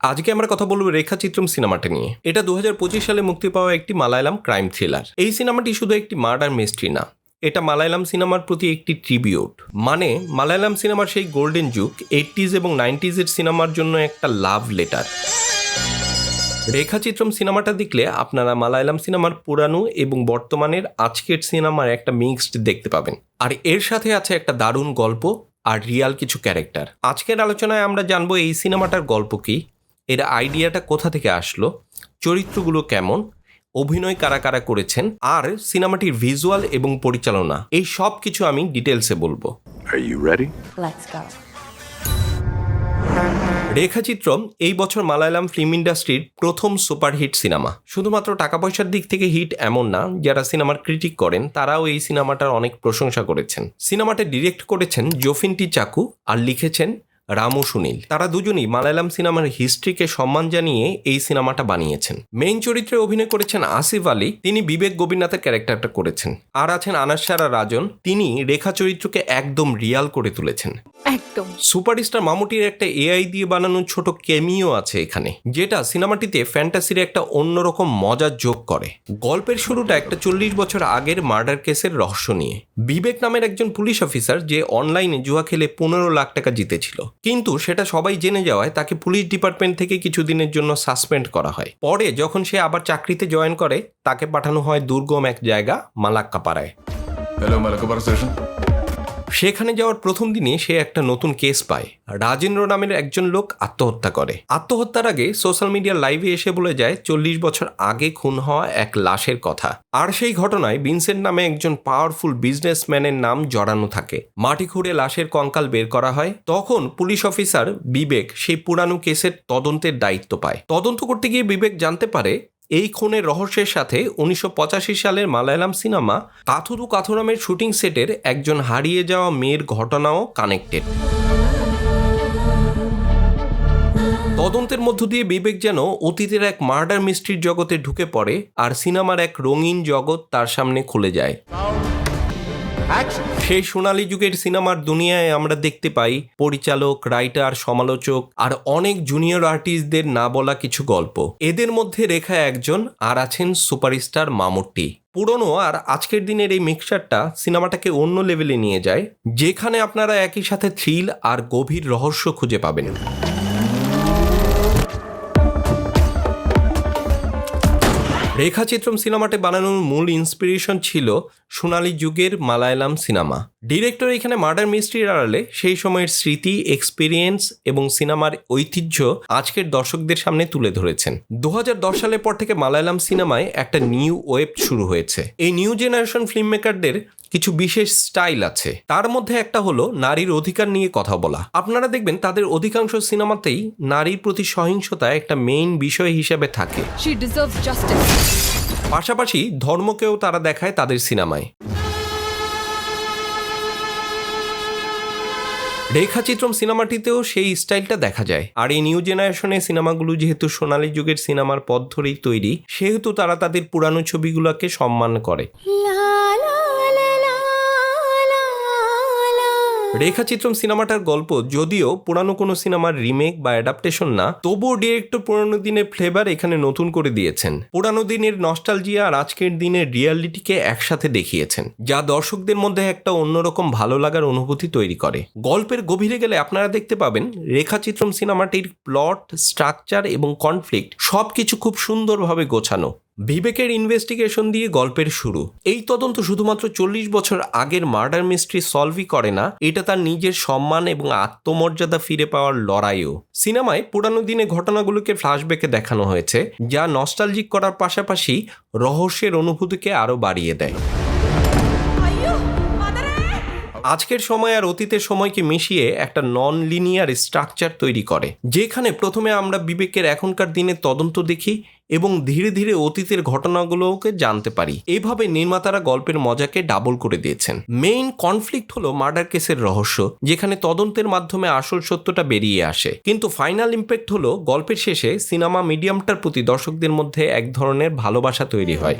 আজকে আমরা কথা বলবো রেখাচিত্রম সিনেমাটা নিয়ে। এটা 2025 সালে মুক্তি পাওয়া একটি মালায়ালাম ক্রাইম থ্রিলার। এই সিনেমাটি শুধু একটি মার্ডার মিস্ট্রি না, এটা মালায়ালাম সিনেমার প্রতি একটি ট্রিবিউট। মানে মালায়ালাম সিনেমার সেই গোল্ডেন যুগ 80s এবং 90s এর সিনেমার জন্য একটা লাভ লেটার। রেখাচিত্রম সিনেমাটা দেখলে আপনারা মালায়ালাম সিনেমার পুরানো এবং বর্তমানের আজকের সিনেমার একটা মিক্সড দেখতে পাবেন। আর এর সাথে আছে একটা দারুণ গল্প আর রিয়াল কিছু ক্যারেক্টার। আজকের আলোচনায় আমরা জানবো এই সিনেমাটার গল্প কি, এর আইডিয়াটা কোথা থেকে আসলো, চরিত্রগুলো কেমন, অভিনয় কারা কারা করেছেন, আর সিনেমাটির ভিজুয়াল এবং পরিচালনা, এই সব কিছু আমি ডিটেলসে বলবো। Are you ready? Let's go. রেখাচিত্রম এই বছর মালায়ালাম ফিল্ম ইন্ডাস্ট্রির প্রথম সুপারহিট সিনেমা। শুধুমাত্র টাকা পয়সার দিক থেকে হিট এমন না, যারা সিনেমার ক্রিটিক করেন তারাও এই সিনেমাটার অনেক প্রশংসা করেছেন। সিনেমাটা ডিরেক্ট করেছেন জোফিনটি চাকু আর লিখেছেন রামু সুনীল। তারা দুজনই মালায়ালাম সিনেমার হিস্ট্রিকে সম্মান জানিয়ে এই সিনেমাটা বানিয়েছেন। মেইন চরিত্রে অভিনয় করেছেন আসিফ আলী, তিনি বিবেক গোবিনাথের ক্যারেক্টারটা করেছেন। আর আছেন আনাসারা রাজন, তিনি রেখা চরিত্রকে একদম রিয়াল করে তুলেছেন। একদম সুপারস্টার মামুটির একটা এআই দিয়ে বানানো ছোট কেমিও আছে এখানে, যেটা সিনেমাটিতে ফ্যান্টাসির একটা অন্যরকম মজা যোগ করে। গল্পের শুরুটা একটা 40 বছর আগের মার্ডার কেসের রহস্য নিয়ে। বিবেক নামের একজন পুলিশ অফিসার যে অনলাইনে জুয়া খেলে 15 লাখ টাকা জিতেছিল, কিন্তু সেটা সবাই জেনে যাওয়ায় তাকে পুলিশ ডিপার্টমেন্ট থেকে কিছুদিনের জন্য সাসপেন্ড করা হয়। পরে যখন সে আবার চাকরিতে জয়েন করে, তাকে পাঠানো হয় দুর্গম এক জায়গা মালাক্কাপাড়ায়। Hello, Malakapara station. সেখানে যাওয়ার প্রথম দিনে সে একটা নতুন কেস পায়। রাজেন্দ্র নামের একজন লোক আত্মহত্যা করে। আত্মহত্যার আগে সোশ্যাল মিডিয়ার লাইভে এসে বলে যায় 40 বছর আগে খুন হওয়া এক লাশের কথা। আর সেই ঘটনায় ভিনসেন্ট নামে একজন পাওয়ারফুল বিজনেসম্যানের নাম জড়ানো থাকে। মাটি খুঁড়ে লাশের কঙ্কাল বের করা হয়। তখন পুলিশ অফিসার বিবেক সেই পুরানো কেসের তদন্তের দায়িত্ব পায়। তদন্ত করতে গিয়ে বিবেক জানতে পারে এই খুনের রহস্যের সাথে 1985 সালের মালায়ালাম সিনেমা কাথুরু কাথুরামের শুটিং সেটের একজন হারিয়ে যাওয়া মেয়ের ঘটনাও কানেক্টেড। তদন্তের মধ্য দিয়ে বিবেক যেন অতীতের এক মার্ডার মিস্ট্রির জগতে ঢুকে পড়ে, আর সিনেমার এক রঙিন জগৎ তার সামনে খুলে যায়। সেই সোনালী যুগের সিনেমার দুনিয়ায় আমরা দেখতে পাই পরিচালক, রাইটার, সমালোচক আর অনেক জুনিয়র আর্টিস্টদের না বলা কিছু গল্প। এদের মধ্যে রেখা একজন, আর আছেন সুপারস্টার মামুট্টি। পুরনো আর আজকের দিনের এই মিক্সচারটা সিনেমাটাকে অন্য লেভেলে নিয়ে যায়, যেখানে আপনারা একই সাথে থ্রিল আর গভীর রহস্য খুঁজে পাবেন। রেখাচিত্রম সিনেমাটি বানানোর মূল ইন্সপিরেশন ছিল সোনালী যুগের মালায়ালাম সিনেমা। ডিরেক্টর এখানে মার্ডার মিস্ট্রির আড়ালে সেই সময়ের স্মৃতি, এক্সপিরিয়েন্স এবং সিনেমার ঐতিহ্য আজকের দর্শকদের সামনে তুলে ধরেছেন। 2010 সালের পর থেকে মালায়ালাম সিনেমায় একটা নিউ ওয়েভ শুরু হয়েছে। এই নিউ জেনারেশন ফিল্ম মেকারদের কিছু বিশেষ স্টাইল আছে। তার মধ্যে একটা হলো নারীর অধিকার নিয়ে কথা বলা। আপনারা দেখবেন তাদের অধিকাংশ সিনেমাতেই নারীর প্রতি সহিংসতা একটা মেইন বিষয় হিসেবে থাকে। She deserves justice. পাশাপাশি ধর্মকেও তারা দেখায় তাদের সিনেমায়। রেখাচিত্রম সিনেমাটিতেও সেই স্টাইলটা দেখা যায়। আর এই নিউ জেনারেশনের সিনেমাগুলো যেহেতু সোনালী যুগের সিনেমার পথ ধরেই তৈরি, সেহেতু তারা তাদের পুরানো ছবিগুলোকে সম্মান করে। রেখাচিত্রম সিনেমাটার গল্প যদিও পুরানো কোনো সিনেমার রিমেক বা অ্যাডাপ্টেশন না, তবুও ডিরেক্টর পুরানো দিনের ফ্লেভার এখানে নতুন করে দিয়েছেন। পুরানো দিনের নস্টালজিয়া আর আজকের দিনের রিয়ালিটিকে একসাথে দেখিয়েছেন, যা দর্শকদের মধ্যে একটা অন্যরকম ভালো লাগার অনুভূতি তৈরি করে। গল্পের গভীরে গেলে আপনারা দেখতে পাবেন রেখাচিত্রম সিনেমাটির প্লট, স্ট্রাকচার এবং কনফ্লিক্ট সবকিছু খুব সুন্দরভাবে গোছানো। বিবেকের ইনভেস্টিগেশন দিয়ে গল্পের শুরু। এই তদন্ত শুধুমাত্র 40 বছর আগের মার্ডার মিস্ট্রি সলভই করে না, এটা তার নিজের সম্মান এবং আত্মমর্যাদা ফিরে পাওয়ার লড়াইও। সিনেমায় পুরানো দিনে ঘটনাগুলোকে ফ্ল্যাশব্যাকে দেখানো হয়েছে, যা নস্টালজিক করার পাশাপাশি রহস্যের অনুভূতিকে আরও বাড়িয়ে দেয়। আজকের সময় আর অতীতের সময়কে মিশিয়ে একটা নন লিনিয়ার স্ট্রাকচার তৈরি করে, যেখানে প্রথমে আমরা বিবেকের এখনকার দিনের তদন্ত দেখি এবং ধীরে ধীরে অতীতের ঘটনাগুলোকে জানতে পারি। এইভাবে নির্মাতারা গল্পের মজাকে ডাবল করে দিয়েছেন। মেইন কনফ্লিক্ট হলো মার্ডার কেসের রহস্য, যেখানে তদন্তের মাধ্যমে আসল সত্যটা বেরিয়ে আসে। কিন্তু ফাইনাল ইম্প্যাক্ট হলো গল্পের শেষে সিনেমা মিডিয়ামটার প্রতি দর্শকদের মধ্যে এক ধরনের ভালোবাসা তৈরি হয়।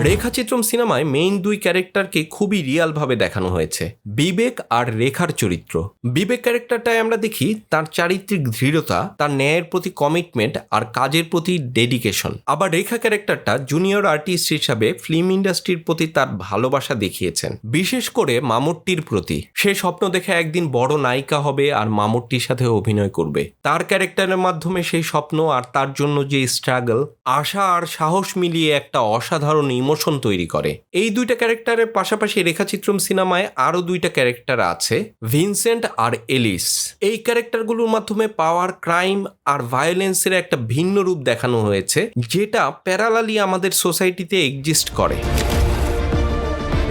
রেখাচিত্রম সিনেমায় মেইন দুই ক্যারেক্টারকে খুবই রিয়াল ভাবে দেখানো হয়েছে, বিবেক আর রেখার চরিত্র। বিবেক ক্যারেক্টারটায় আমরা দেখি তার চারিত্রিক দৃঢ়তা, তার ন্যায়ের প্রতি কমিটমেন্ট আর কাজের প্রতি ডেডিকেশন। আবার রেখা ক্যারেক্টারটা জুনিয়র আর্টিস্ট হিসাবে ফিল্ম ইন্ডাস্ট্রির প্রতি তার ভালোবাসা দেখিয়েছেন, বিশেষ করে মামুট্টির প্রতি। সে স্বপ্ন দেখে একদিন বড় নায়িকা হবে আর মামুট্টির সাথে অভিনয় করবে। তার ক্যারেক্টারের মাধ্যমে সেই স্বপ্ন আর তার জন্য যে স্ট্রাগল, আশা আর সাহস মিলিয়ে একটা অসাধারণ ইমোশন তৈরি করে। এই দুইটা ক্যারেক্টারের পাশাপাশি রেখাচিত্রম সিনেমায় আরো দুইটা ক্যারেক্টার আছে, ভিনসেন্ট আর এলিস। এই ক্যারেক্টারগুলোর মাধ্যমে পাওয়ার, ক্রাইম আর ভায়োলেন্সের একটা ভিন্ন রূপ দেখানো হয়েছে, যেটা প্যারালালি আমাদের সোসাইটিতে এক্সিস্ট করে।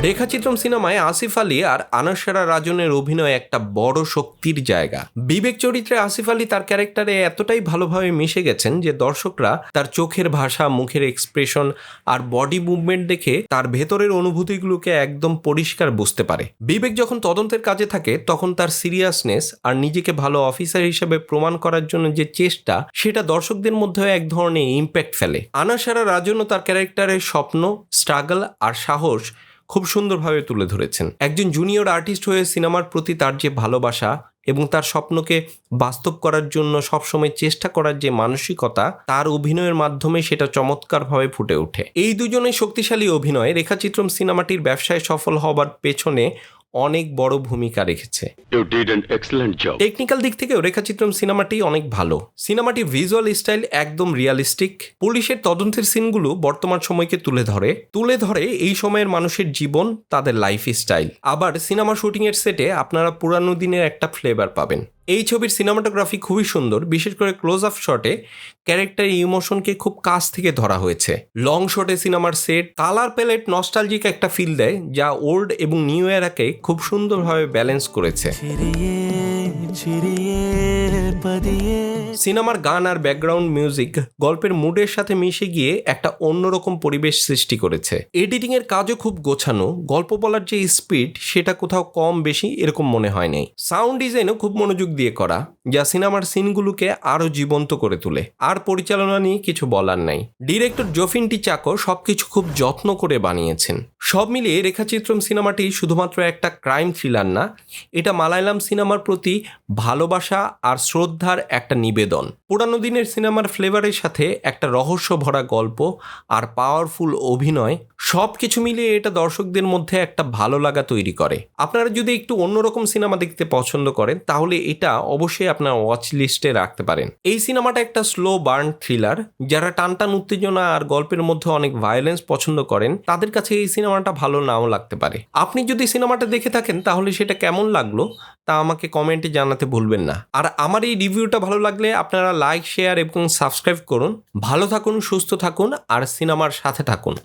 রেখাচিত্রম সিনেমায় আসিফ আলী আর আনসারা রাজনের অভিনয় একটা বড় শক্তির জায়গা। বিবেক চরিত্রে আসিফ আলী তার ক্যারেক্টারে এতটাই ভালোভাবে মিশে গেছেন যে দর্শকরা তার চোখের ভাষা, মুখের এক্সপ্রেশন আর বডি মুভমেন্ট দেখে তার ভেতরের অনুভূতিগুলোকে একদম পরিষ্কার বুঝতে পারে। বিবেক যখন তদন্তের কাজে থাকে তখন তার সিরিয়াসনেস আর নিজেকে ভালো অফিসার হিসেবে প্রমাণ করার জন্য যে চেষ্টা, সেটা দর্শকদের মধ্যে এক ধরনের ইম্প্যাক্ট ফেলে। আনসারা রাজনও তার ক্যারেক্টারের স্বপ্ন, স্ট্রাগল আর সাহস খুব সুন্দরভাবে তুলে ধরেছেন। একজন জুনিয়র আর্টিস্ট হয়ে সিনেমার প্রতি তার যে ভালোবাসা এবং তার স্বপ্নকে বাস্তব করার জন্য সবসময় চেষ্টা করার যে মানসিকতা, তার অভিনয়ের মাধ্যমে সেটা চমৎকারভাবে ফুটে ওঠে। এই দুজনের শক্তিশালী অভিনয় রেখাচিত্রম সিনেমাটির ব্যবসায় সফল হবার পেছনে অনেক বড় ভূমিকা রেখেছে। টেকনিক্যাল দিক থেকেও রেখাচিত্রম সিনেমাটি অনেক ভালো। সিনেমাটির ভিজুয়াল স্টাইল একদম রিয়ালিস্টিক। পুলিশের তদন্তের সিনগুলো বর্তমান সময়কে তুলে ধরে এই সময়ের মানুষের জীবন, তাদের লাইফ স্টাইল। আবার সিনেমা শুটিং এর সেটে আপনারা পুরানো দিনের একটা ফ্লেভার পাবেন। এই ছবির সিনেমাটোগ্রাফি খুবই সুন্দর, বিশেষ করে ক্লোজ আপ শটে ক্যারেক্টার ইমোশনকে খুব কাছ থেকে ধরা হয়েছে। লং শটে সিনেমার সেট, কালার প্যালেট নস্টালজিক একটা ফিল দেয়, যা ওল্ড এবং নিউ এরাকে খুব সুন্দরভাবে ব্যালেন্স করেছে। সিনেমার গান আর ব্যাকগ্রাউন্ড মিউজিক গল্পের মুডের সাথে মিশে গিয়ে একটা অন্যরকম পরিবেশ সৃষ্টি করেছে। এডিটিং এর কাজও খুব গোছানো, গল্প বলার যে স্পিড সেটা কোথাও কম বেশি এরকম মনে হয় নাই। সাউন্ড ডিজাইনও খুব মনোযোগ দিয়ে করা, যা সিনেমার সিনগুলোকে আরো জীবন্ত করে তোলে। আর পরিচালনা নিয়ে কিছু বলার নাই, ডিরেক্টর জোফিন টি চাকো সবকিছু খুব যত্ন করে বানিয়েছেন। সব মিলিয়ে রেখাচিত্রম সিনেমাটি শুধুমাত্র একটা ক্রাইম থ্রিলার না, এটা মালায়ালাম সিনেমার প্রতি ভালোবাসা আর শ্রদ্ধার একটা নিবেদন। পুরানো দিনের সিনেমার ফ্লেভারের সাথে একটা রহস্য ভরা গল্প আর পাওয়ারফুল অভিনয়, সব কিছু মিলিয়ে এটা দর্শকদের মধ্যে একটা ভালো লাগা তৈরি করে। আপনারা যদি একটু অন্যরকম সিনেমা দেখতে পছন্দ করেন তাহলে এটা অবশ্যই আপনার ওয়াচ লিস্টে রাখতে পারেন। এই সিনেমাটা একটা স্লো বার্ন থ্রিলার। যারা টানটান উত্তেজনা আর গল্পের মধ্যে অনেক ভায়োলেন্স পছন্দ করেন তাদের কাছে এই সিনেমাটা ভালো নাও লাগতে পারে। আপনি যদি সিনেমাটা দেখে থাকেন তাহলে সেটা কেমন লাগলো তা আমাকে কমেন্টে জানাতে ভুলবেন না। আর আমার এই রিভিউটা ভালো লাগলে আপনারা লাইক, শেয়ার এবং সাবস্ক্রাইব করুন। ভালো থাকুন, সুস্থ থাকুন আর সিনেমার সাথে থাকুন।